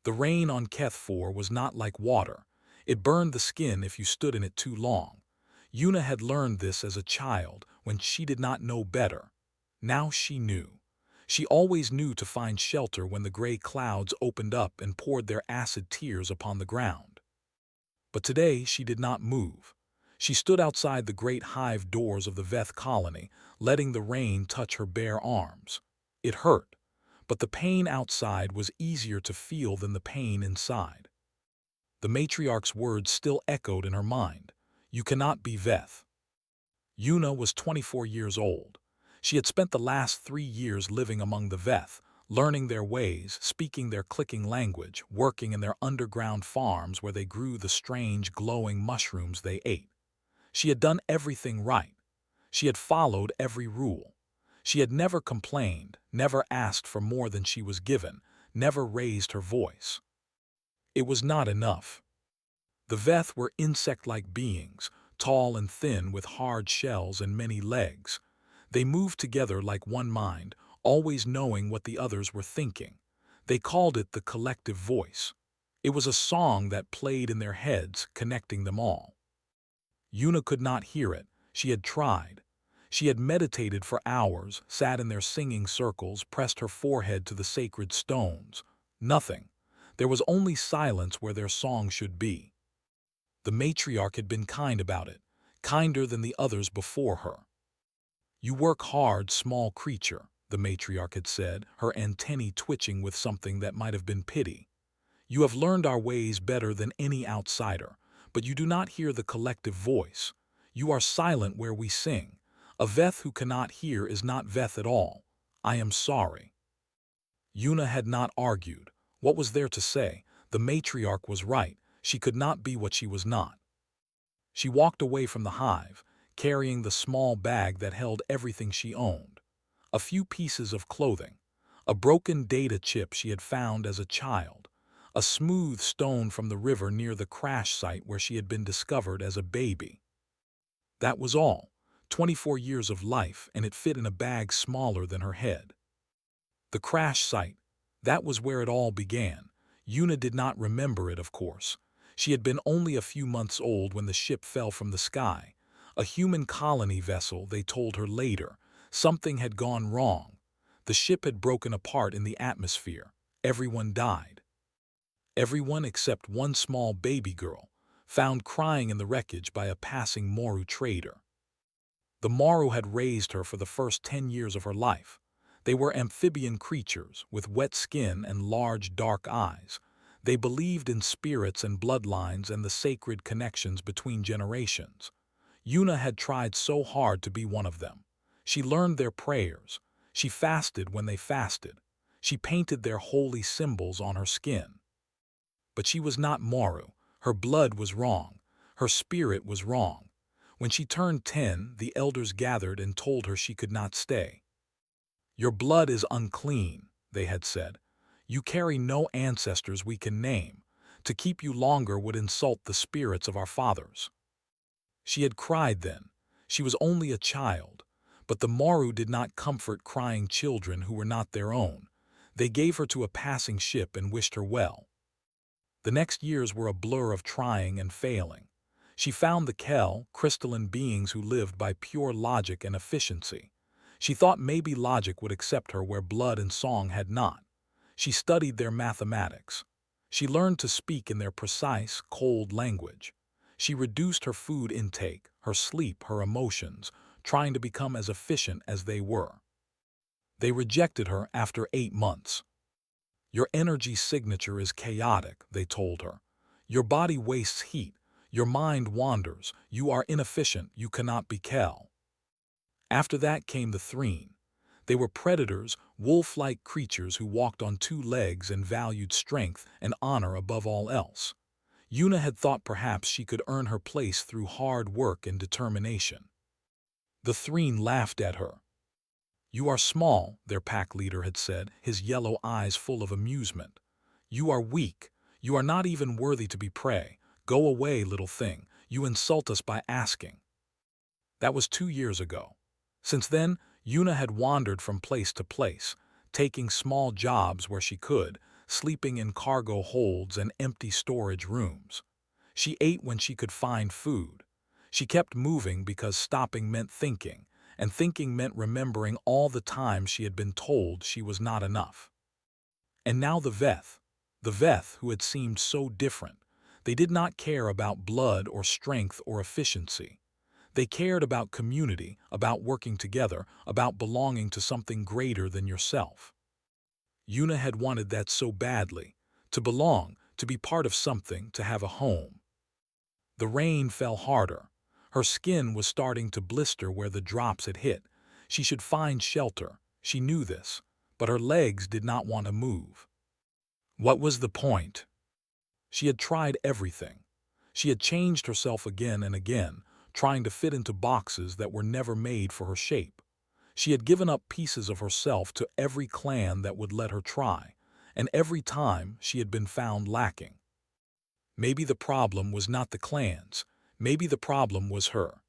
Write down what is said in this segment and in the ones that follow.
The rain on Keth 4 was not like water. It burned the skin if you stood in it too long. Yuna had learned this as a child when she did not know better. Now she knew. She always knew to find shelter when the gray clouds opened up and poured their acid tears upon the ground. But today she did not move. She stood outside the great hive doors of the Veth colony, letting the rain touch her bare arms. It hurt, but the pain outside was easier to feel than the pain inside. The matriarch's words still echoed in her mind. You cannot be Veth. Yuna was 24 years old. She had spent the last 3 years living among the Veth, learning their ways, speaking their clicking language, working in their underground farms where they grew the strange, glowing mushrooms they ate. She had done everything right. She had followed every rule. She had never complained, never asked for more than she was given, never raised her voice. It was not enough. The Veth were insect-like beings, tall and thin with hard shells and many legs. They moved together like one mind, always knowing what the others were thinking. They called it the collective voice. It was a song that played in their heads, connecting them all. Yuna could not hear it. She had tried. She had meditated for hours, sat in their singing circles, pressed her forehead to the sacred stones. Nothing. There was only silence where their song should be. The matriarch had been kind about it, kinder than the others before her. You work hard, small creature, the matriarch had said, her antennae twitching with something that might have been pity. You have learned our ways better than any outsider, but you do not hear the collective voice. You are silent where we sing. A Veth who cannot hear is not Veth at all. I am sorry. Yuna had not argued. What was there to say? The matriarch was right. She could not be what she was not. She walked away from the hive, carrying the small bag that held everything she owned. A few pieces of clothing, a broken data chip she had found as a child, a smooth stone from the river near the crash site where she had been discovered as a baby. That was all. 24 years of life, and it fit in a bag smaller than her head. The crash site, that was where it all began. Yuna did not remember it, of course. She had been only a few months old when the ship fell from the sky. A human colony vessel, they told her later. Something had gone wrong. The ship had broken apart in the atmosphere. Everyone died. Everyone except one small baby girl, found crying in the wreckage by a passing Moru trader. The Moru had raised her for the first 10 years of her life. They were amphibian creatures with wet skin and large dark eyes. They believed in spirits and bloodlines and the sacred connections between generations. Yuna had tried so hard to be one of them. She learned their prayers. She fasted when they fasted. She painted their holy symbols on her skin. But she was not Moru. Her blood was wrong. Her spirit was wrong. When she turned 10, the elders gathered and told her she could not stay. Your blood is unclean, they had said. You carry no ancestors we can name. To keep you longer would insult the spirits of our fathers. She had cried then. She was only a child. But the Moru did not comfort crying children who were not their own. They gave her to a passing ship and wished her well. The next years were a blur of trying and failing. She found the Kel, crystalline beings who lived by pure logic and efficiency. She thought maybe logic would accept her where blood and song had not. She studied their mathematics. She learned to speak in their precise, cold language. She reduced her food intake, her sleep, her emotions, trying to become as efficient as they were. They rejected her after 8 months. Your energy signature is chaotic, they told her. Your body wastes heat. Your mind wanders. You are inefficient. You cannot be Kel. After that came the Threen. They were predators, wolf-like creatures who walked on 2 legs and valued strength and honor above all else. Yuna had thought perhaps she could earn her place through hard work and determination. The Threen laughed at her. You are small, their pack leader had said, his yellow eyes full of amusement. You are weak. You are not even worthy to be prey. Go away, little thing. You insult us by asking. That was 2 years ago. Since then, Yuna had wandered from place to place, taking small jobs where she could, sleeping in cargo holds and empty storage rooms. She ate when she could find food. She kept moving because stopping meant thinking, and thinking meant remembering all the times she had been told she was not enough. And now the Veth who had seemed so different. They did not care about blood or strength or efficiency. They cared about community, about working together, about belonging to something greater than yourself. Yuna had wanted that so badly, to belong, to be part of something, to have a home. The rain fell harder. Her skin was starting to blister where the drops had hit. She should find shelter. She knew this, but her legs did not want to move. What was the point? She had tried everything. She had changed herself again and again, trying to fit into boxes that were never made for her shape. She had given up pieces of herself to every clan that would let her try, and every time she had been found lacking. Maybe the problem was not the clans. Maybe the problem was her.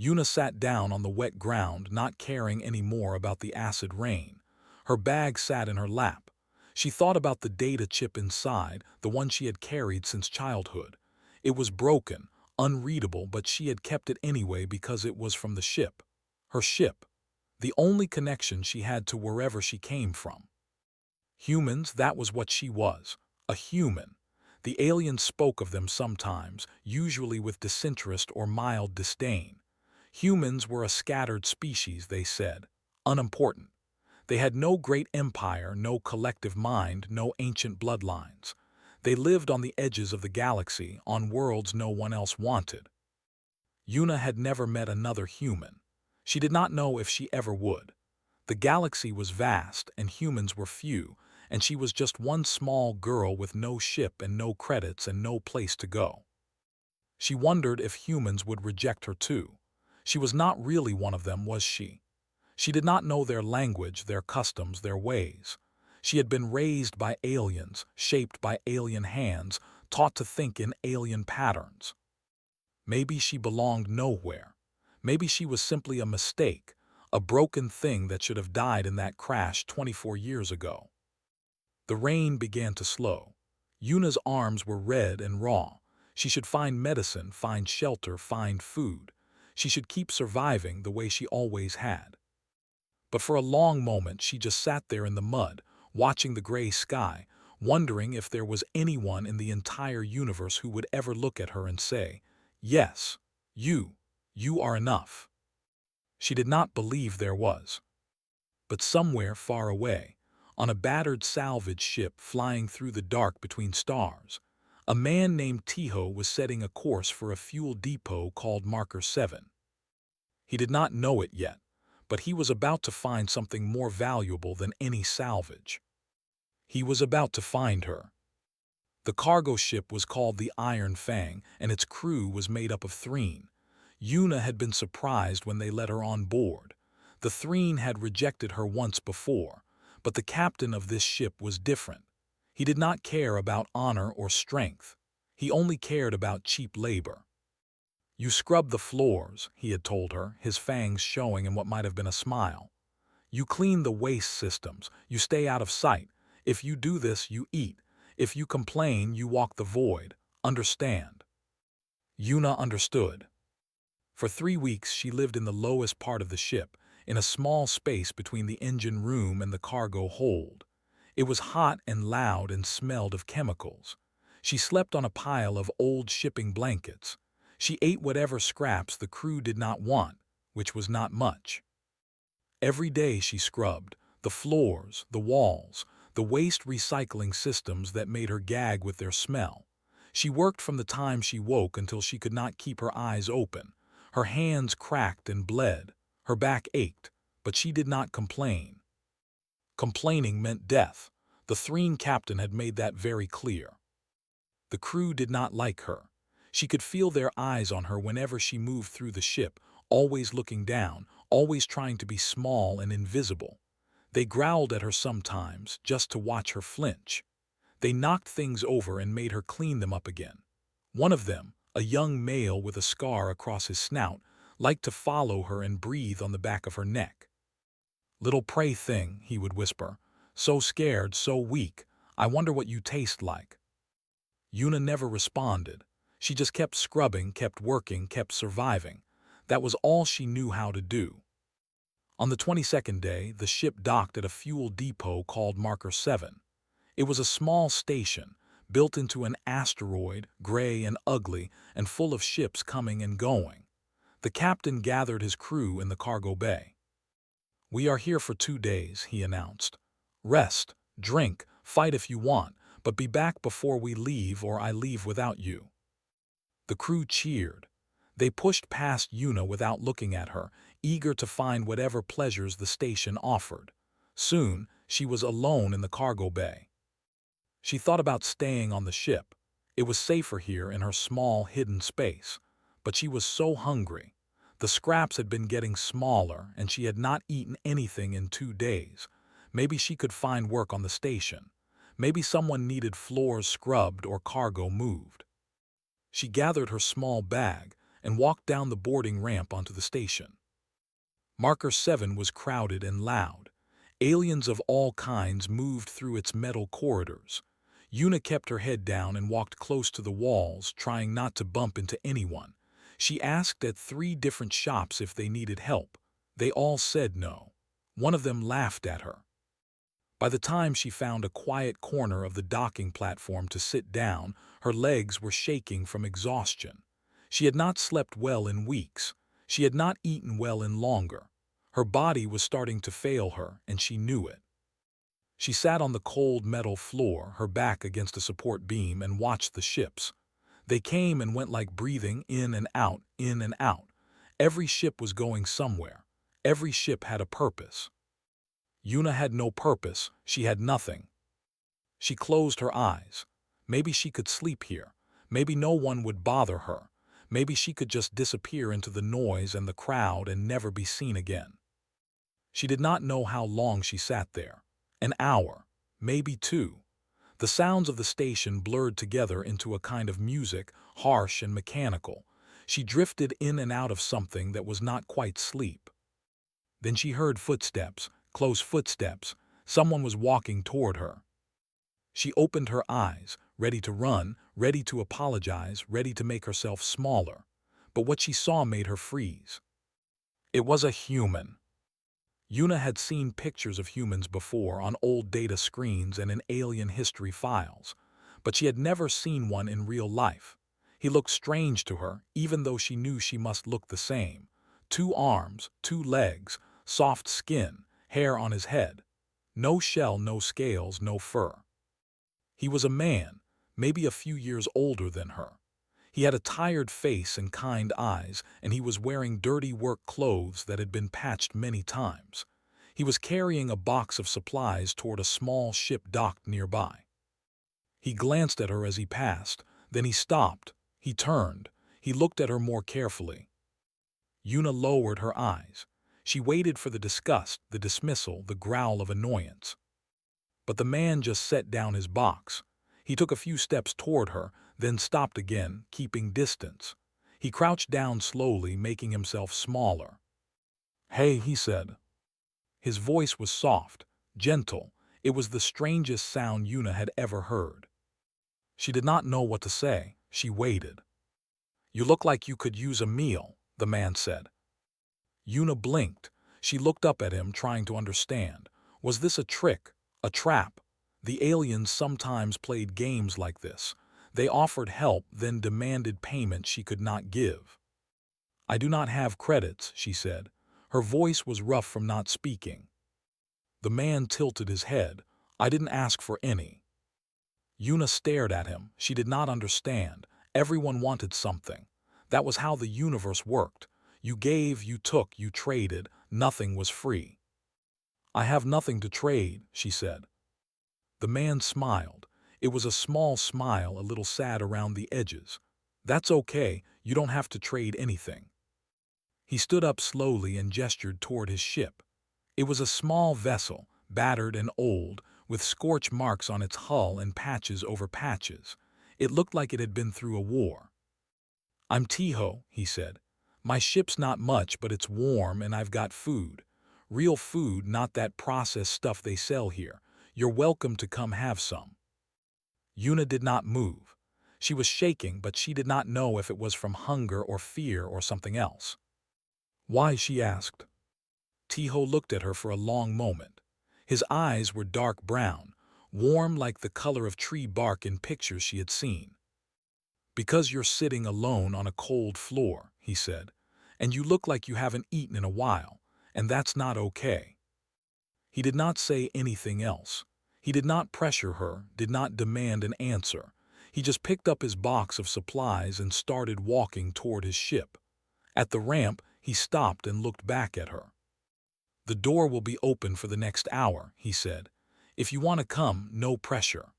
Yuna sat down on the wet ground, not caring any more about the acid rain. Her bag sat in her lap. She thought about the data chip inside, the one she had carried since childhood. It was broken, unreadable, but she had kept it anyway because it was from the ship. Her ship. The only connection she had to wherever she came from. Humans, that was what she was. A human. The aliens spoke of them sometimes, usually with disinterest or mild disdain. Humans were a scattered species, they said. Unimportant. They had no great empire, no collective mind, no ancient bloodlines. They lived on the edges of the galaxy, on worlds no one else wanted. Yuna had never met another human. She did not know if she ever would. The galaxy was vast, and humans were few, and she was just one small girl with no ship and no credits and no place to go. She wondered if humans would reject her too. She was not really one of them, was she? She did not know their language, their customs, their ways. She had been raised by aliens, shaped by alien hands, taught to think in alien patterns. Maybe she belonged nowhere. Maybe she was simply a mistake, a broken thing that should have died in that crash 24 years ago. The rain began to slow. Yuna's arms were red and raw. She should find medicine, find shelter, find food. She should keep surviving the way she always had. But for a long moment she just sat there in the mud, watching the gray sky, wondering if there was anyone in the entire universe who would ever look at her and say, "Yes, you are enough." She did not believe there was. But somewhere far away, on a battered salvage ship flying through the dark between stars, a man named Tiho was setting a course for a fuel depot called Marker 7. He did not know it yet, but he was about to find something more valuable than any salvage. He was about to find her. The cargo ship was called the Iron Fang, and its crew was made up of Threen. Yuna had been surprised when they let her on board. The Threen had rejected her once before, but the captain of this ship was different. He did not care about honor or strength. He only cared about cheap labor. "You scrub the floors," he had told her, his fangs showing in what might have been a smile. "You clean the waste systems. You stay out of sight. If you do this, you eat. If you complain, you walk the void. Understand?" Yuna understood. For 3 weeks she lived in the lowest part of the ship, in a small space between the engine room and the cargo hold. It was hot and loud and smelled of chemicals. She slept on a pile of old shipping blankets. She ate whatever scraps the crew did not want, which was not much. Every day she scrubbed the floors, the walls, the waste recycling systems that made her gag with their smell. She worked from the time she woke until she could not keep her eyes open. Her hands cracked and bled. Her back ached, but she did not complain. Complaining meant death. The Threen captain had made that very clear. The crew did not like her. She could feel their eyes on her whenever she moved through the ship, always looking down, always trying to be small and invisible. They growled at her sometimes, just to watch her flinch. They knocked things over and made her clean them up again. One of them, a young male with a scar across his snout, liked to follow her and breathe on the back of her neck. "Little prey thing," he would whisper. "So scared, so weak. I wonder what you taste like." Yuna never responded. She just kept scrubbing, kept working, kept surviving. That was all she knew how to do. On the 22nd day, the ship docked at a fuel depot called Marker 7. It was a small station, built into an asteroid, gray and ugly, and full of ships coming and going. The captain gathered his crew in the cargo bay. "We are here for 2 days," he announced. "Rest, drink, fight if you want, but be back before we leave or I leave without you." The crew cheered. They pushed past Yuna without looking at her, eager to find whatever pleasures the station offered. Soon, she was alone in the cargo bay. She thought about staying on the ship. It was safer here in her small, hidden space. But she was so hungry. The scraps had been getting smaller, and she had not eaten anything in 2 days. Maybe she could find work on the station. Maybe someone needed floors scrubbed or cargo moved. She gathered her small bag and walked down the boarding ramp onto the station. Marker 7 was crowded and loud. Aliens of all kinds moved through its metal corridors. Yuna kept her head down and walked close to the walls, trying not to bump into anyone. She asked at 3 different shops if they needed help. They all said no. One of them laughed at her. By the time she found a quiet corner of the docking platform to sit down, her legs were shaking from exhaustion. She had not slept well in weeks. She had not eaten well in longer. Her body was starting to fail her, and she knew it. She sat on the cold metal floor, her back against a support beam, and watched the ships. They came and went like breathing, in and out, in and out. Every ship was going somewhere. Every ship had a purpose. Yuna had no purpose. She had nothing. She closed her eyes. Maybe she could sleep here. Maybe no one would bother her. Maybe she could just disappear into the noise and the crowd and never be seen again. She did not know how long she sat there. An hour, maybe 2. The sounds of the station blurred together into a kind of music, harsh and mechanical. She drifted in and out of something that was not quite sleep. Then she heard footsteps, close footsteps. Someone was walking toward her. She opened her eyes, ready to run, ready to apologize, ready to make herself smaller. But what she saw made her freeze. It was a human. Yuna had seen pictures of humans before on old data screens and in alien history files, but she had never seen one in real life. He looked strange to her, even though she knew she must look the same. 2 arms, 2 legs, soft skin, hair on his head. No shell, no scales, no fur. He was a man, maybe a few years older than her. He had a tired face and kind eyes, and he was wearing dirty work clothes that had been patched many times. He was carrying a box of supplies toward a small ship docked nearby. He glanced at her as he passed, then he stopped. He turned. He looked at her more carefully. Yuna lowered her eyes. She waited for the disgust, the dismissal, the growl of annoyance. But the man just set down his box. He took a few steps toward her, then stopped again, keeping distance. He crouched down slowly, making himself smaller. "Hey," he said. His voice was soft, gentle. It was the strangest sound Yuna had ever heard. She did not know what to say. She waited. "You look like you could use a meal," the man said. Yuna blinked. She looked up at him, trying to understand. Was this a trick? A trap? The aliens sometimes played games like this. They offered help, then demanded payment she could not give. "I do not have credits," she said. Her voice was rough from not speaking. The man tilted his head. "I didn't ask for any." Yuna stared at him. She did not understand. Everyone wanted something. That was how the universe worked. You gave, you took, you traded. Nothing was free. "I have nothing to trade," she said. The man smiled. It was a small smile, a little sad around the edges. "That's okay. You don't have to trade anything." He stood up slowly and gestured toward his ship. It was a small vessel, battered and old, with scorch marks on its hull and patches over patches. It looked like it had been through a war. "I'm Tiho," he said. "My ship's not much, but it's warm and I've got food. Real food, not that processed stuff they sell here. You're welcome to come have some." Yuna did not move. She was shaking, but she did not know if it was from hunger or fear or something else. "Why?" she asked. Tiho looked at her for a long moment. His eyes were dark brown, warm like the color of tree bark in pictures she had seen. "Because you're sitting alone on a cold floor," he said, "and you look like you haven't eaten in a while, and that's not okay." He did not say anything else. He did not pressure her, did not demand an answer. He just picked up his box of supplies and started walking toward his ship. At the ramp, he stopped and looked back at her. "The door will be open for the next hour," he said. "If you want to come, no pressure."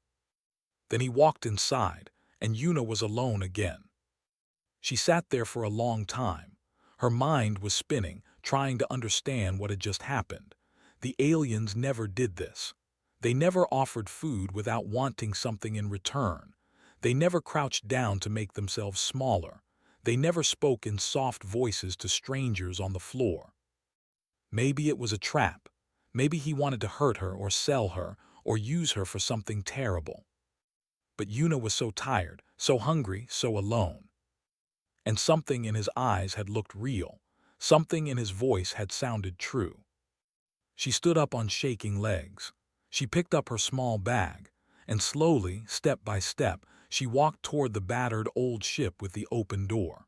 Then he walked inside, and Yuna was alone again. She sat there for a long time. Her mind was spinning, trying to understand what had just happened. The aliens never did this. They never offered food without wanting something in return. They never crouched down to make themselves smaller. They never spoke in soft voices to strangers on the floor. Maybe it was a trap. Maybe he wanted to hurt her or sell her or use her for something terrible. But Yuna was so tired, so hungry, so alone. And something in his eyes had looked real. Something in his voice had sounded true. She stood up on shaking legs. She picked up her small bag, and slowly, step by step, she walked toward the battered old ship with the open door.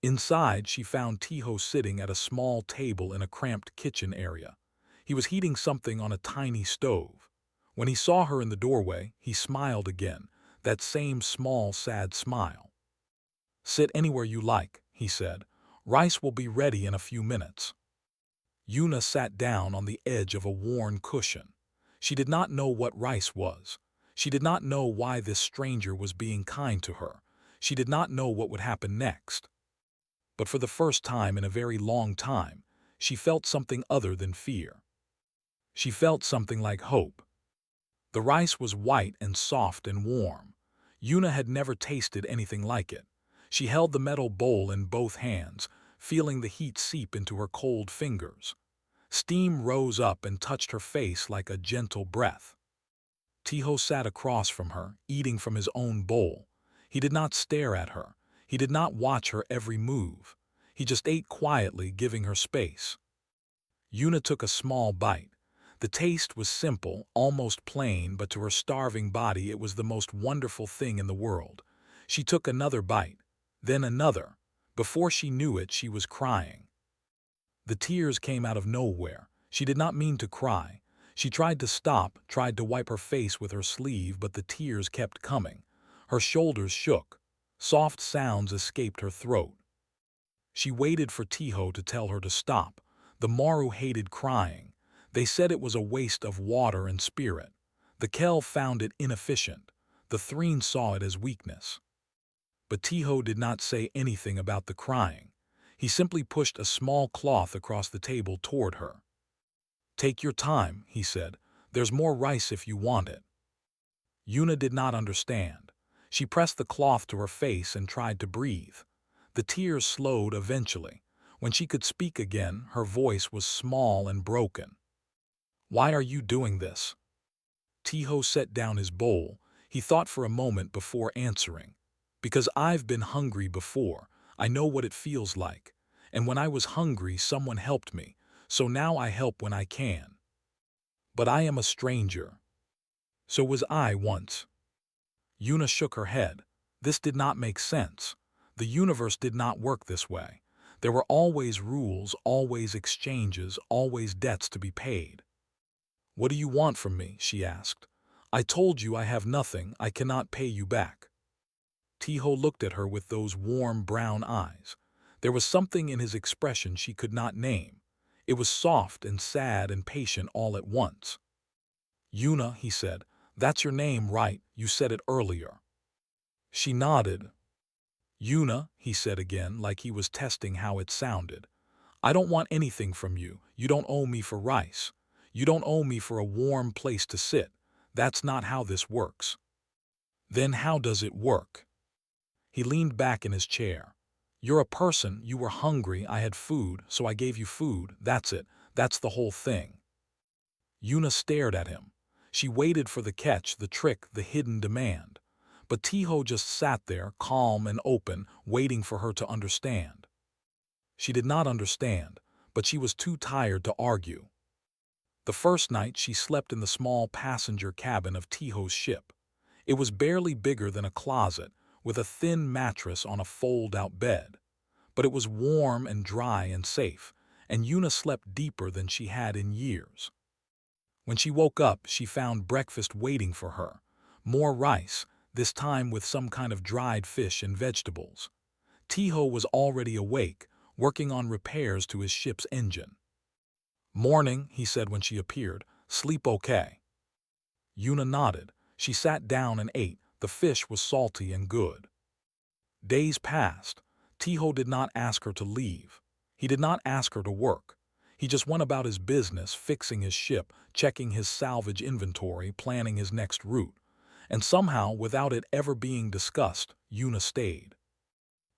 Inside, she found Tiho sitting at a small table in a cramped kitchen area. He was heating something on a tiny stove. When he saw her in the doorway, he smiled again, that same small, sad smile. "Sit anywhere you like," he said. "Rice will be ready in a few minutes." Yuna sat down on the edge of a worn cushion. She did not know what rice was. She did not know why this stranger was being kind to her. She did not know what would happen next. But for the first time in a very long time, she felt something other than fear. She felt something like hope. The rice was white and soft and warm. Yuna had never tasted anything like it. She held the metal bowl in both hands, feeling the heat seep into her cold fingers. Steam rose up and touched her face like a gentle breath. Tiho sat across from her, eating from his own bowl. He did not stare at her. He did not watch her every move. He just ate quietly, giving her space. Yuna took a small bite. The taste was simple, almost plain, but to her starving body it was the most wonderful thing in the world. She took another bite, then another. Before she knew it, she was crying. The tears came out of nowhere. She did not mean to cry. She tried to stop, tried to wipe her face with her sleeve, but the tears kept coming. Her shoulders shook. Soft sounds escaped her throat. She waited for Tiho to tell her to stop. The Maru hated crying. They said it was a waste of water and spirit. The Kel found it inefficient. The Threen saw it as weakness. But Tiho did not say anything about the crying. He simply pushed a small cloth across the table toward her. "Take your time," he said. "There's more rice if you want it." Yuna did not understand. She pressed the cloth to her face and tried to breathe. The tears slowed eventually. When she could speak again, her voice was small and broken. "Why are you doing this?" Tiho set down his bowl. He thought for a moment before answering. "Because I've been hungry before. I know what it feels like. And when I was hungry, someone helped me. So now I help when I can. But I am a stranger. So was I once." Yuna shook her head. This did not make sense. The universe did not work this way. There were always rules, always exchanges, always debts to be paid. "What do you want from me?" she asked. "I told you I have nothing. I cannot pay you back." Tiho looked at her with those warm brown eyes. There was something in his expression she could not name. It was soft and sad and patient all at once. "Yuna," he said, "that's your name, right? You said it earlier." She nodded. "Yuna," he said again, like he was testing how it sounded. "I don't want anything from you. You don't owe me for rice. You don't owe me for a warm place to sit. That's not how this works." "Then how does it work?" He leaned back in his chair. "You're a person, you were hungry, I had food, so I gave you food, that's it, that's the whole thing." Yuna stared at him. She waited for the catch, the trick, the hidden demand. But Tiho just sat there, calm and open, waiting for her to understand. She did not understand, but she was too tired to argue. The first night she slept in the small passenger cabin of Tiho's ship. It was barely bigger than a closet, with a thin mattress on a fold-out bed. But it was warm and dry and safe, and Yuna slept deeper than she had in years. When she woke up, she found breakfast waiting for her. More rice, this time with some kind of dried fish and vegetables. Tiho was already awake, working on repairs to his ship's engine. "Morning," he said when she appeared. "Sleep okay?" Yuna nodded. She sat down and ate. The fish was salty and good. Days passed. Tiho did not ask her to leave. He did not ask her to work. He just went about his business, fixing his ship, checking his salvage inventory, planning his next route. And somehow, without it ever being discussed, Yuna stayed.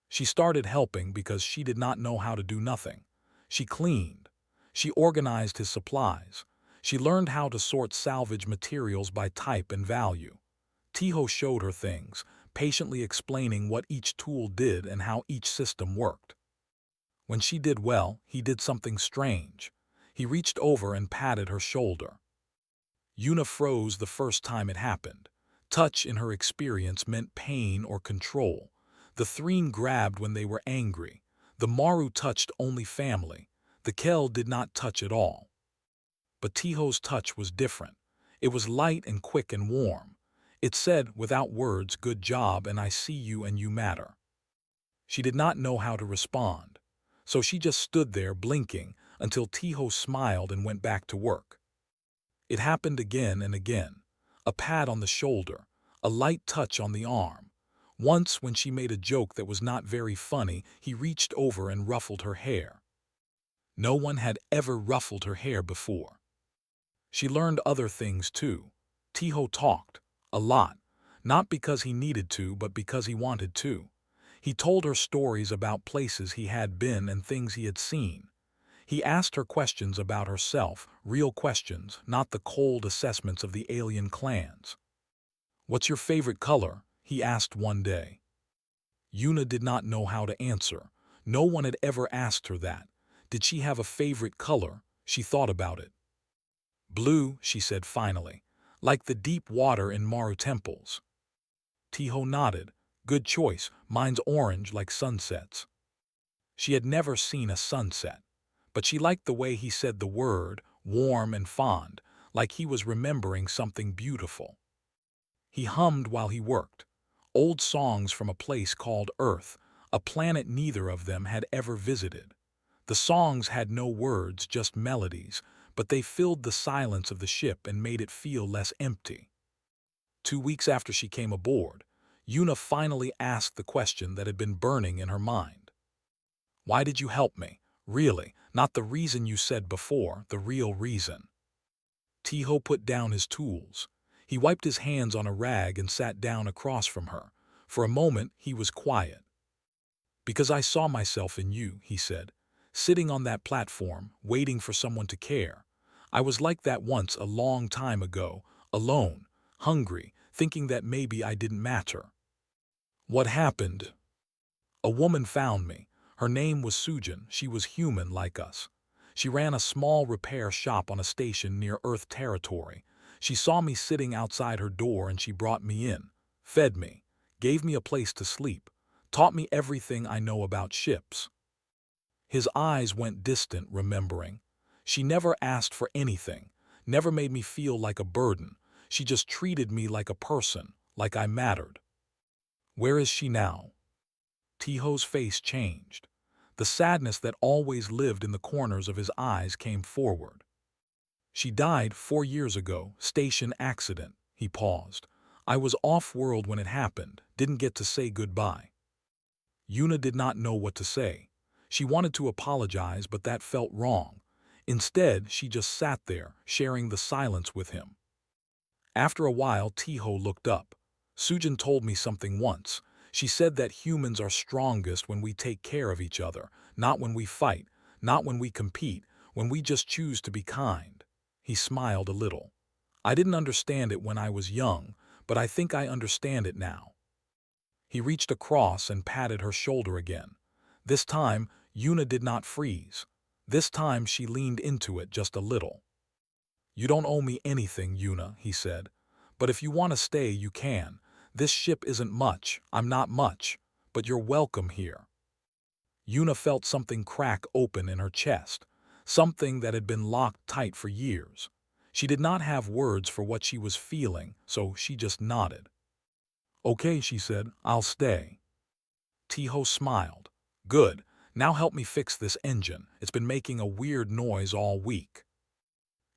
She started helping because she did not know how to do nothing. She cleaned. She organized his supplies. She learned how to sort salvage materials by type and value. Tiho showed her things, patiently explaining what each tool did and how each system worked. When she did well, he did something strange. He reached over and patted her shoulder. Yuna froze the first time it happened. Touch in her experience meant pain or control. The Threen grabbed when they were angry. The Maru touched only family. The Kel did not touch at all. But Tiho's touch was different. It was light and quick and warm. It said, without words, "Good job, and I see you and you matter." She did not know how to respond. So she just stood there blinking until Tiho smiled and went back to work. It happened again and again. A pat on the shoulder, a light touch on the arm. Once, when she made a joke that was not very funny, he reached over and ruffled her hair. No one had ever ruffled her hair before. She learned other things too. Tiho talked, a lot, not because he needed to, but because he wanted to. He told her stories about places he had been and things he had seen. He asked her questions about herself, real questions, not the cold assessments of the alien clans. "What's your favorite color?" he asked one day. Yuna did not know how to answer. No one had ever asked her that. Did she have a favorite color? She thought about it. "Blue," she said finally, "like the deep water in Maru temples." Tiho nodded. "Good choice. Mine's orange, like sunsets." She had never seen a sunset, but she liked the way he said the word, warm and fond, like he was remembering something beautiful. He hummed while he worked, old songs from a place called Earth, a planet neither of them had ever visited. The songs had no words, just melodies, but they filled the silence of the ship and made it feel less empty. 2 weeks after she came aboard, Yuna finally asked the question that had been burning in her mind. "Why did you help me? Really, not the reason you said before, the real reason." Tiho put down his tools. He wiped his hands on a rag and sat down across from her. For a moment, he was quiet. "Because I saw myself in you," he said, "sitting on that platform, waiting for someone to care. I was like that once a long time ago, alone, hungry, thinking that maybe I didn't matter." "What happened?" "A woman found me. Her name was Sujin. She was human like us. She ran a small repair shop on a station near Earth territory. She saw me sitting outside her door and she brought me in, fed me, gave me a place to sleep, taught me everything I know about ships." His eyes went distant, remembering. "She never asked for anything, never made me feel like a burden. She just treated me like a person, like I mattered." "Where is she now?" Tiho's face changed. The sadness that always lived in the corners of his eyes came forward. "She died 4 years ago, station accident." He paused. "I was off-world when it happened, didn't get to say goodbye." Yuna did not know what to say. She wanted to apologize, but that felt wrong. Instead, she just sat there, sharing the silence with him. After a while, Tiho looked up. "Sujin told me something once. She said that humans are strongest when we take care of each other, not when we fight, not when we compete, when we just choose to be kind." He smiled a little. I didn't understand it when I was young, but I think I understand it now. He reached across and patted her shoulder again. This time, Yuna did not freeze. This time she leaned into it just a little. "You don't owe me anything, Yuna," he said. "But if you want to stay, you can. This ship isn't much, I'm not much, but you're welcome here." Yuna felt something crack open in her chest, something that had been locked tight for years. She did not have words for what she was feeling, so she just nodded. "Okay," she said, "I'll stay." Tiho smiled. "Good. Now help me fix this engine. It's been making a weird noise all week."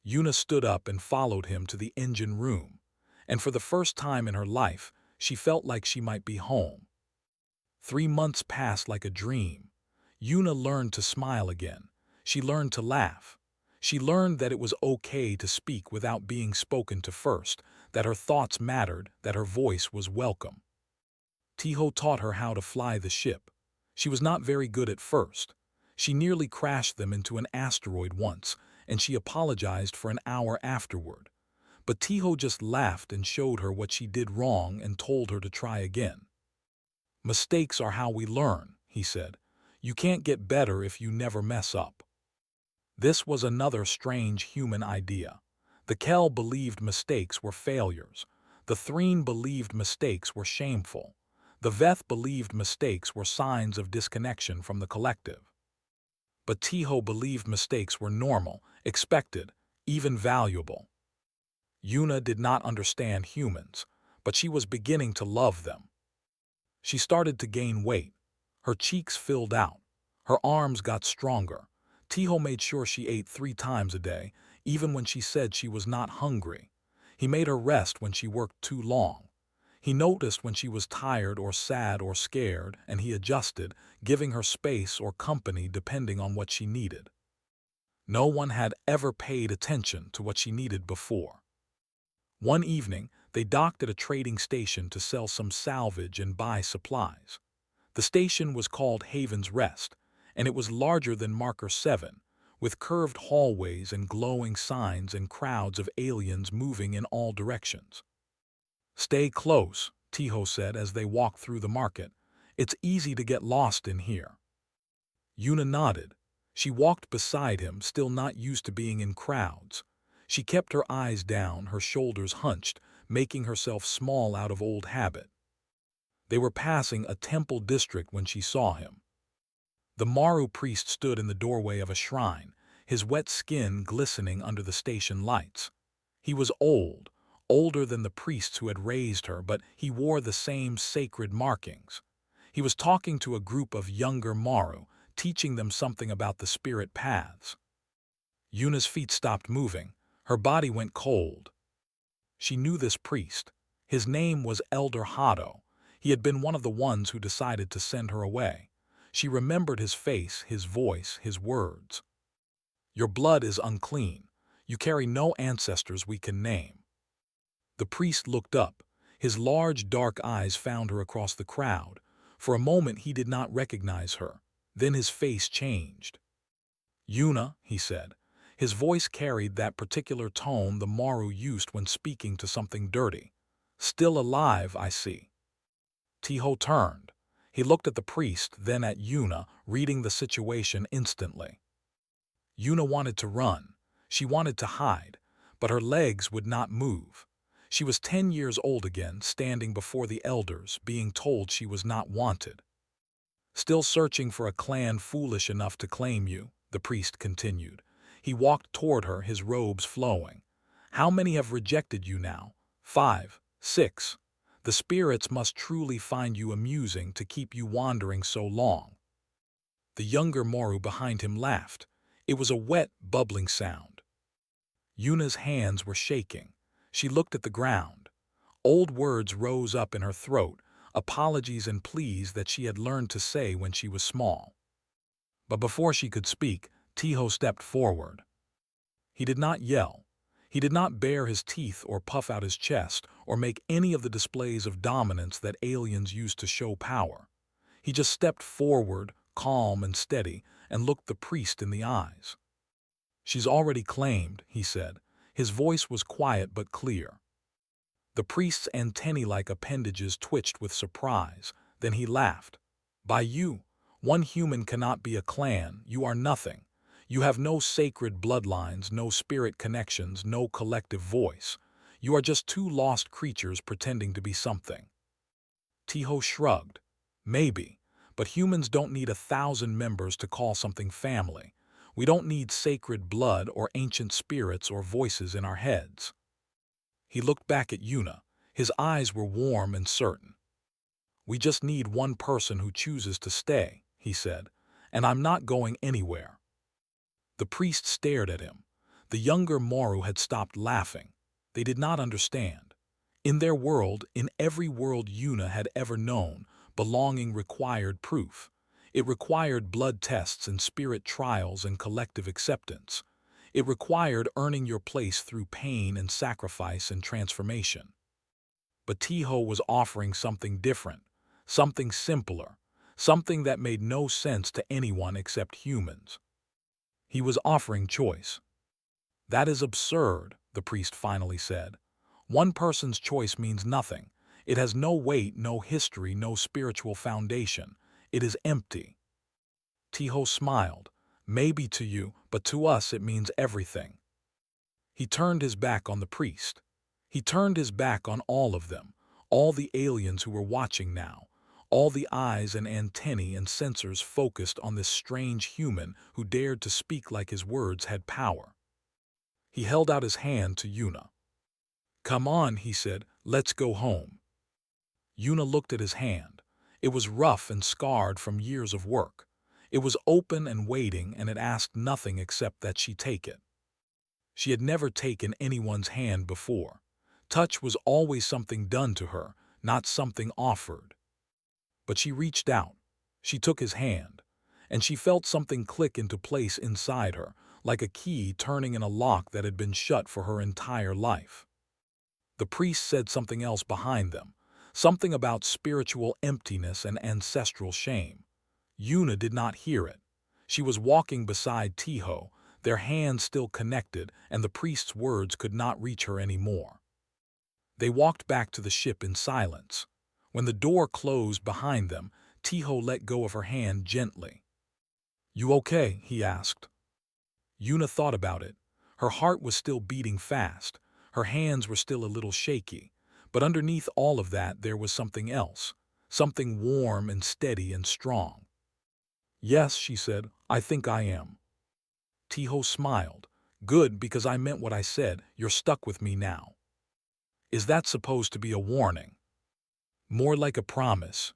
Yuna stood up and followed him to the engine room, and for the first time in her life, she felt like she might be home. 3 months passed like a dream. Yuna learned to smile again. She learned to laugh. She learned that it was okay to speak without being spoken to first, that her thoughts mattered, that her voice was welcome. Tiho taught her how to fly the ship. She was not very good at first. She nearly crashed them into an asteroid once, and she apologized for an hour afterward. But Tiho just laughed and showed her what she did wrong and told her to try again. "Mistakes are how we learn," he said. "You can't get better if you never mess up." This was another strange human idea. The Kel believed mistakes were failures. The Threen believed mistakes were shameful. The Veth believed mistakes were signs of disconnection from the collective. But Tiho believed mistakes were normal, expected, even valuable. Yuna did not understand humans, but she was beginning to love them. She started to gain weight. Her cheeks filled out. Her arms got stronger. Tiho made sure she ate 3 times a day, even when she said she was not hungry. He made her rest when she worked too long. He noticed when she was tired or sad or scared, and he adjusted, giving her space or company depending on what she needed. No one had ever paid attention to what she needed before. One evening, they docked at a trading station to sell some salvage and buy supplies. The station was called Haven's Rest, and it was larger than Marker 7, with curved hallways and glowing signs and crowds of aliens moving in all directions. "Stay close," Tiho said as they walked through the market. "It's easy to get lost in here." Yuna nodded. She walked beside him, still not used to being in crowds. She kept her eyes down, her shoulders hunched, making herself small out of old habit. They were passing a temple district when she saw him. The Maru priest stood in the doorway of a shrine, his wet skin glistening under the station lights. He was old, older than the priests who had raised her, but he wore the same sacred markings. He was talking to a group of younger Maru, teaching them something about the spirit paths. Yuna's feet stopped moving. Her body went cold. She knew this priest. His name was Elder Hado. He had been one of the ones who decided to send her away. She remembered his face, his voice, his words. "Your blood is unclean. You carry no ancestors we can name." The priest looked up. His large, dark eyes found her across the crowd. For a moment he did not recognize her. Then his face changed. "Yuna," he said. His voice carried that particular tone the Maru used when speaking to something dirty. "Still alive, I see." Tiho turned. He looked at the priest, then at Yuna, reading the situation instantly. Yuna wanted to run. She wanted to hide, but her legs would not move. She was 10 years old again, standing before the elders, being told she was not wanted. "Still searching for a clan foolish enough to claim you," the priest continued. He walked toward her, his robes flowing. "How many have rejected you now? 5, 6. The spirits must truly find you amusing to keep you wandering so long." The younger Moru behind him laughed. It was a wet, bubbling sound. Yuna's hands were shaking. She looked at the ground. Old words rose up in her throat, apologies and pleas that she had learned to say when she was small. But before she could speak, Tiho stepped forward. He did not yell. He did not bare his teeth or puff out his chest or make any of the displays of dominance that aliens use to show power. He just stepped forward, calm and steady, and looked the priest in the eyes. "She's already claimed," he said. His voice was quiet but clear. The priest's antennae-like appendages twitched with surprise. Then he laughed. "By you, one human cannot be a clan. You are nothing. You have no sacred bloodlines, no spirit connections, no collective voice. You are just two lost creatures pretending to be something." Tiho shrugged. "Maybe, but humans don't need 1,000 members to call something family. We don't need sacred blood or ancient spirits or voices in our heads." He looked back at Yuna. His eyes were warm and certain. "We just need one person who chooses to stay," he said, "and I'm not going anywhere." The priest stared at him. The younger Moru had stopped laughing. They did not understand. In their world, in every world Yuna had ever known, belonging required proof. It required blood tests and spirit trials and collective acceptance. It required earning your place through pain and sacrifice and transformation. But Tiho was offering something different, something simpler, something that made no sense to anyone except humans. He was offering choice. "That is absurd," the priest finally said. "One person's choice means nothing. It has no weight, no history, no spiritual foundation. It is empty." Tiho smiled. "Maybe to you, but to us it means everything." He turned his back on the priest. He turned his back on all of them, all the aliens who were watching now, all the eyes and antennae and sensors focused on this strange human who dared to speak like his words had power. He held out his hand to Yuna. "Come on," he said, "let's go home." Yuna looked at his hand. It was rough and scarred from years of work. It was open and waiting, and it asked nothing except that she take it. She had never taken anyone's hand before. Touch was always something done to her, not something offered. But she reached out. She took his hand, and she felt something click into place inside her, like a key turning in a lock that had been shut for her entire life. The priest said something else behind them, something about spiritual emptiness and ancestral shame. Yuna did not hear it. She was walking beside Tiho, their hands still connected, and the priest's words could not reach her anymore. They walked back to the ship in silence. When the door closed behind them, Tiho let go of her hand gently. "You okay?" he asked. Yuna thought about it. Her heart was still beating fast. Her hands were still a little shaky. But underneath all of that there was something else, something warm and steady and strong. "Yes," she said, "I think I am." Tiho smiled. "Good, because I meant what I said. You're stuck with me now." "Is that supposed to be a warning?" "More like a promise."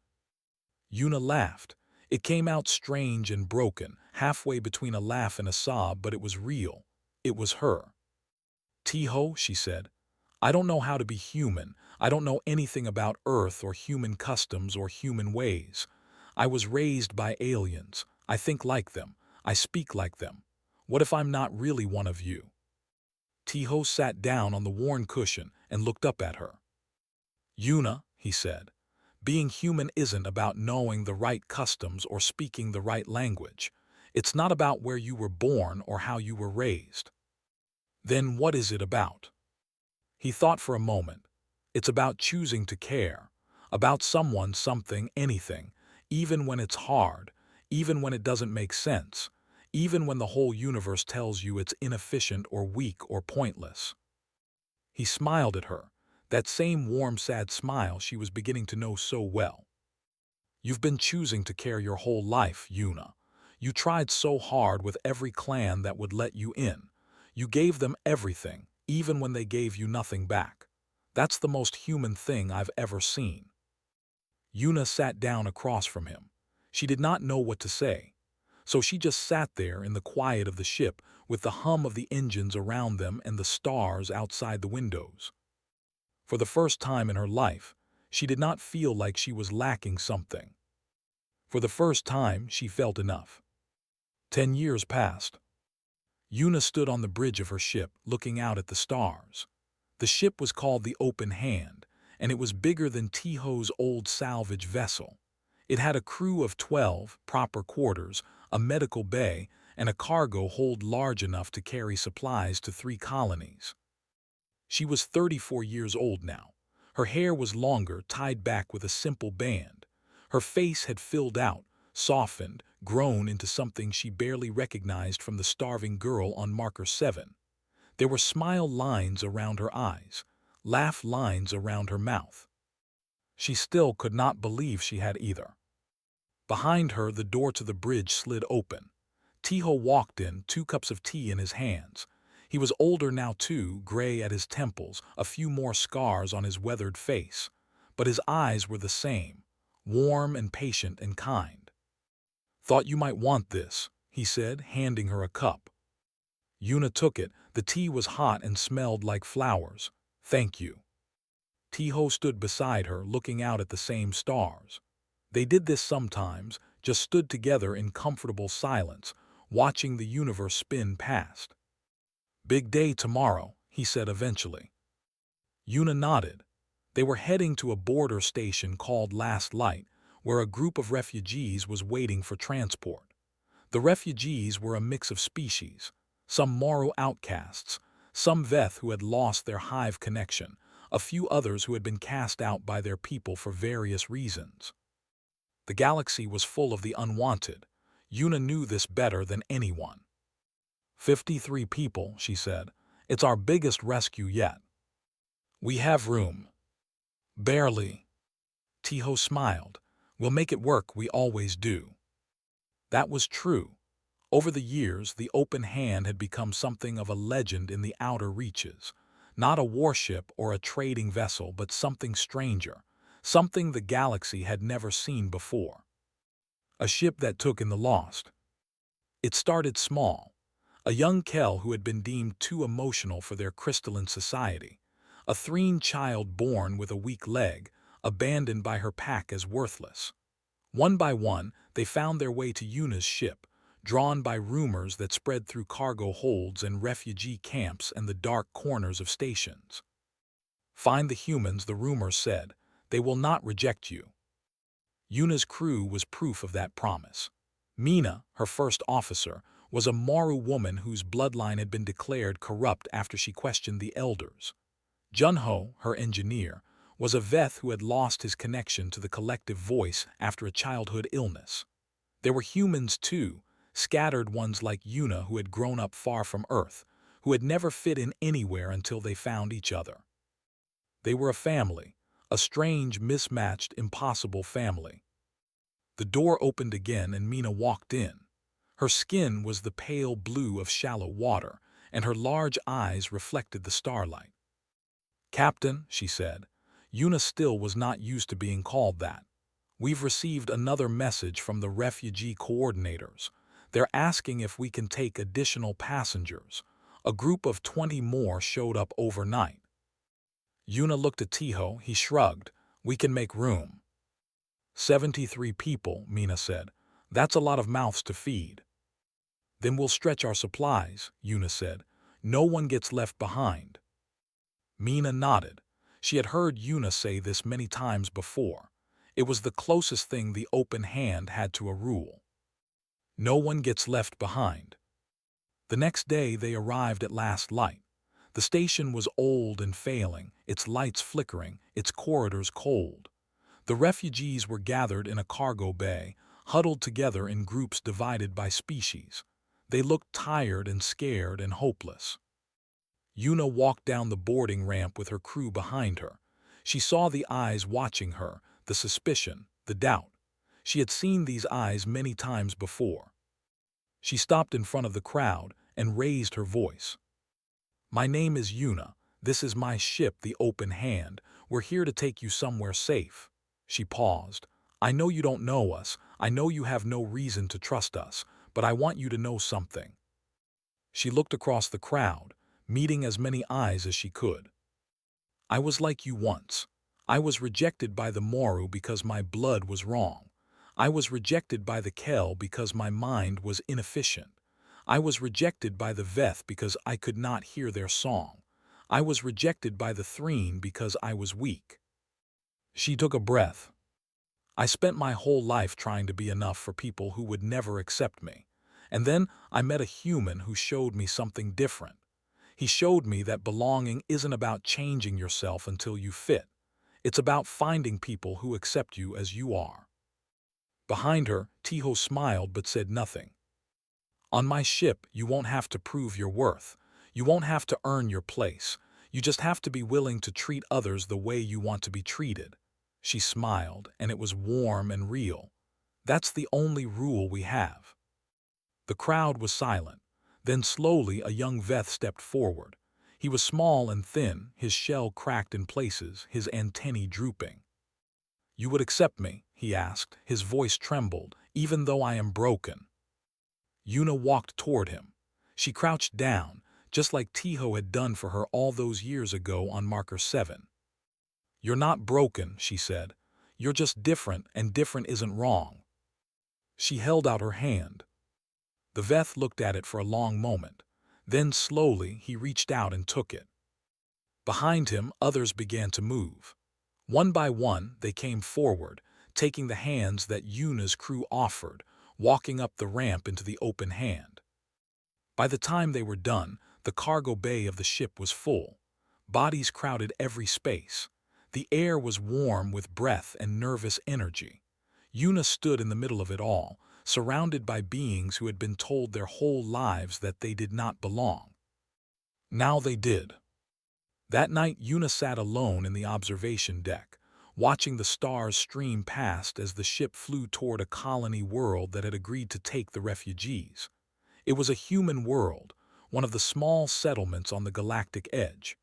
Yuna laughed. It came out strange and broken, halfway between a laugh and a sob, but it was real. It was her. "Tiho," she said, "I don't know how to be human. I don't know anything about Earth or human customs or human ways. I was raised by aliens. I think like them. I speak like them. What if I'm not really one of you?" Tiho sat down on the worn cushion and looked up at her. "Yuna," he said, "being human isn't about knowing the right customs or speaking the right language. It's not about where you were born or how you were raised." "Then what is it about?" He thought for a moment. "It's about choosing to care, about someone, something, anything, even when it's hard, even when it doesn't make sense, even when the whole universe tells you it's inefficient or weak or pointless." He smiled at her, that same warm, sad smile she was beginning to know so well. "You've been choosing to care your whole life, Yuna. You tried so hard with every clan that would let you in. You gave them everything, even when they gave you nothing back. That's the most human thing I've ever seen." Yuna sat down across from him. She did not know what to say. So she just sat there in the quiet of the ship with the hum of the engines around them and the stars outside the windows. For the first time in her life, she did not feel like she was lacking something. For the first time, she felt enough. 10 years passed. Yuna stood on the bridge of her ship, looking out at the stars. The ship was called the Open Hand, and it was bigger than Tiho's old salvage vessel. It had a crew of 12, proper quarters, a medical bay, and a cargo hold large enough to carry supplies to 3 colonies. She was 34 years old now. Her hair was longer, tied back with a simple band. Her face had filled out, softened, grown into something she barely recognized from the starving girl on marker 7. There were smile lines around her eyes, laugh lines around her mouth. She still could not believe she had either. Behind her, the door to the bridge slid open. Tiho walked in, 2 cups of tea in his hands. He was older now too, gray at his temples, a few more scars on his weathered face. But his eyes were the same, warm and patient and kind. "Thought you might want this," he said, handing her a cup. Yuna took it. The tea was hot and smelled like flowers. "Thank you." Tiho stood beside her, looking out at the same stars. They did this sometimes, just stood together in comfortable silence, watching the universe spin past. "Big day tomorrow," he said eventually. Yuna nodded. They were heading to a border station called Last Light, where a group of refugees was waiting for transport. The refugees were a mix of species, some Moru outcasts, some Veth who had lost their hive connection, a few others who had been cast out by their people for various reasons. The galaxy was full of the unwanted. Yuna knew this better than anyone. 53 people, she said. "It's our biggest rescue yet." "We have room." "Barely." Tiho smiled. "We'll make it work, we always do." That was true. Over the years, the Open Hand had become something of a legend in the outer reaches. Not a warship or a trading vessel, but something stranger, something the galaxy had never seen before. A ship that took in the lost. It started small. A young Kel who had been deemed too emotional for their crystalline society. A Threen child born with a weak leg, abandoned by her pack as worthless. One by one, they found their way to Yuna's ship, drawn by rumors that spread through cargo holds and refugee camps and the dark corners of stations. "Find the humans," the rumor said. "They will not reject you." Yuna's crew was proof of that promise. Mina, her first officer, was a Moru woman whose bloodline had been declared corrupt after she questioned the elders. Junho, her engineer, was a Veth who had lost his connection to the collective voice after a childhood illness. There were humans too, scattered ones like Yuna who had grown up far from Earth, who had never fit in anywhere until they found each other. They were a family, a strange, mismatched, impossible family. The door opened again and Mina walked in. Her skin was the pale blue of shallow water, and her large eyes reflected the starlight. "Captain," she said. Yuna still was not used to being called that. "We've received another message from the refugee coordinators. They're asking if we can take additional passengers. A group of 20 more showed up overnight." Yuna looked at Tiho. He shrugged. "We can make room." 73 people, Mina said. "That's a lot of mouths to feed." "Then we'll stretch our supplies," Yuna said. "No one gets left behind." Mina nodded. She had heard Yuna say this many times before. It was the closest thing the Open Hand had to a rule. No one gets left behind. The next day they arrived at Last Light. The station was old and failing, its lights flickering, its corridors cold. The refugees were gathered in a cargo bay, huddled together in groups divided by species. They looked tired and scared and hopeless. Yuna walked down the boarding ramp with her crew behind her. She saw the eyes watching her, the suspicion, the doubt. She had seen these eyes many times before. She stopped in front of the crowd and raised her voice. "My name is Yuna. This is my ship, the Open Hand. We're here to take you somewhere safe." She paused. "I know you don't know us. I know you have no reason to trust us, but I want you to know something." She looked across the crowd, meeting as many eyes as she could. "I was like you once. I was rejected by the Moru because my blood was wrong. I was rejected by the Kel because my mind was inefficient. I was rejected by the Veth because I could not hear their song. I was rejected by the Threen because I was weak." She took a breath. "I spent my whole life trying to be enough for people who would never accept me. And then I met a human who showed me something different. He showed me that belonging isn't about changing yourself until you fit. It's about finding people who accept you as you are. Behind her, Tiho smiled but said nothing. On my ship, you won't have to prove your worth. You won't have to earn your place. You just have to be willing to treat others the way you want to be treated. She smiled, and it was warm and real. That's the only rule we have. The crowd was silent. Then slowly a young Veth stepped forward. He was small and thin, his shell cracked in places, his antennae drooping. "You would accept me?" he asked. His voice trembled, "even though I am broken." Yuna walked toward him. She crouched down, just like Tiho had done for her all those years ago on Marker 7. "You're not broken," she said. "You're just different, and different isn't wrong." She held out her hand. The Veth looked at it for a long moment. Then slowly he reached out and took it. Behind him, others began to move. One by one, they came forward, taking the hands that Yuna's crew offered, walking up the ramp into the open hand. By the time they were done, the cargo bay of the ship was full. Bodies crowded every space. The air was warm with breath and nervous energy. Yuna stood in the middle of it all, surrounded by beings who had been told their whole lives that they did not belong. Now they did. That night, Yuna sat alone in the observation deck, watching the stars stream past as the ship flew toward a colony world that had agreed to take the refugees. It was a human world, one of the small settlements on the galactic edge.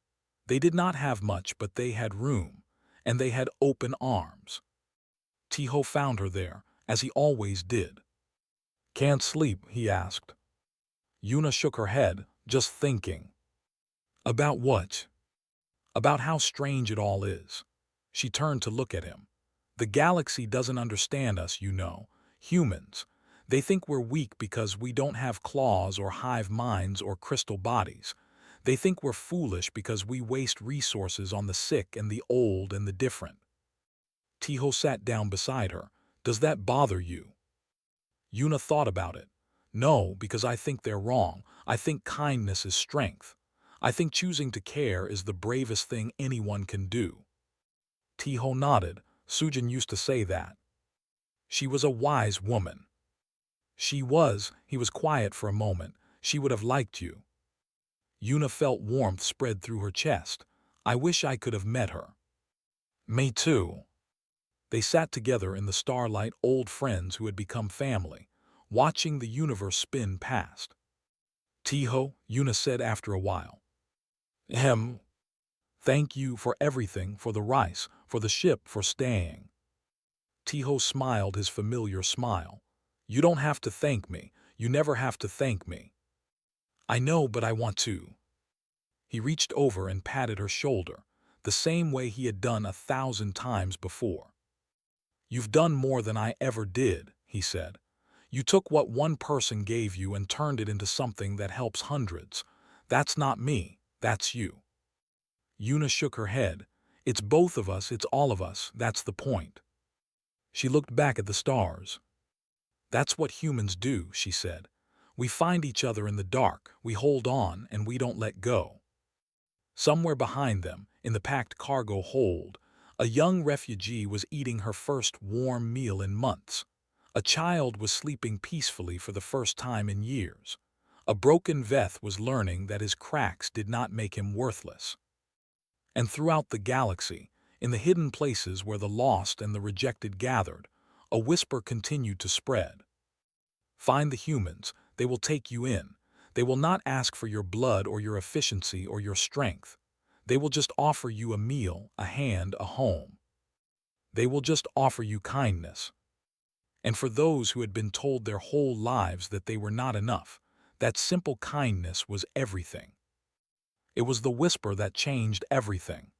They did not have much, but they had room, and they had open arms. Tiho found her there, as he always did. "Can't sleep?" he asked. Yuna shook her head, just thinking. "About what?" "About how strange it all is." She turned to look at him. "The galaxy doesn't understand us, you know, humans. They think we're weak because we don't have claws or hive minds or crystal bodies. They think we're foolish because we waste resources on the sick and the old and the different." Tiho sat down beside her. "Does that bother you?" Yuna thought about it. "No, because I think they're wrong. I think kindness is strength. I think choosing to care is the bravest thing anyone can do." Tiho nodded. "Sujin used to say that." "She was a wise woman." "She was." He was quiet for a moment. "She would have liked you." Yuna felt warmth spread through her chest. "I wish I could have met her." "Me too." They sat together in the starlight, old friends who had become family, watching the universe spin past. "Tiho," Yuna said after a while. Thank you for everything, for the rice, for the ship, for staying." Tiho smiled his familiar smile. "You don't have to thank me. You never have to thank me." "I know, but I want to." He reached over and patted her shoulder, the same way he had done 1,000 times before. "You've done more than I ever did," he said. "You took what one person gave you and turned it into something that helps hundreds. That's not me, that's you." Yuna shook her head. "It's both of us, it's all of us, that's the point." She looked back at the stars. "That's what humans do," she said. "We find each other in the dark, we hold on, and we don't let go." Somewhere behind them, in the packed cargo hold, a young refugee was eating her first warm meal in months. A child was sleeping peacefully for the first time in years. A broken Veth was learning that his cracks did not make him worthless. And throughout the galaxy, in the hidden places where the lost and the rejected gathered, a whisper continued to spread. "Find the humans, they will take you in. They will not ask for your blood or your efficiency or your strength. They will just offer you a meal, a hand, a home. They will just offer you kindness." And for those who had been told their whole lives that they were not enough, that simple kindness was everything. It was the whisper that changed everything.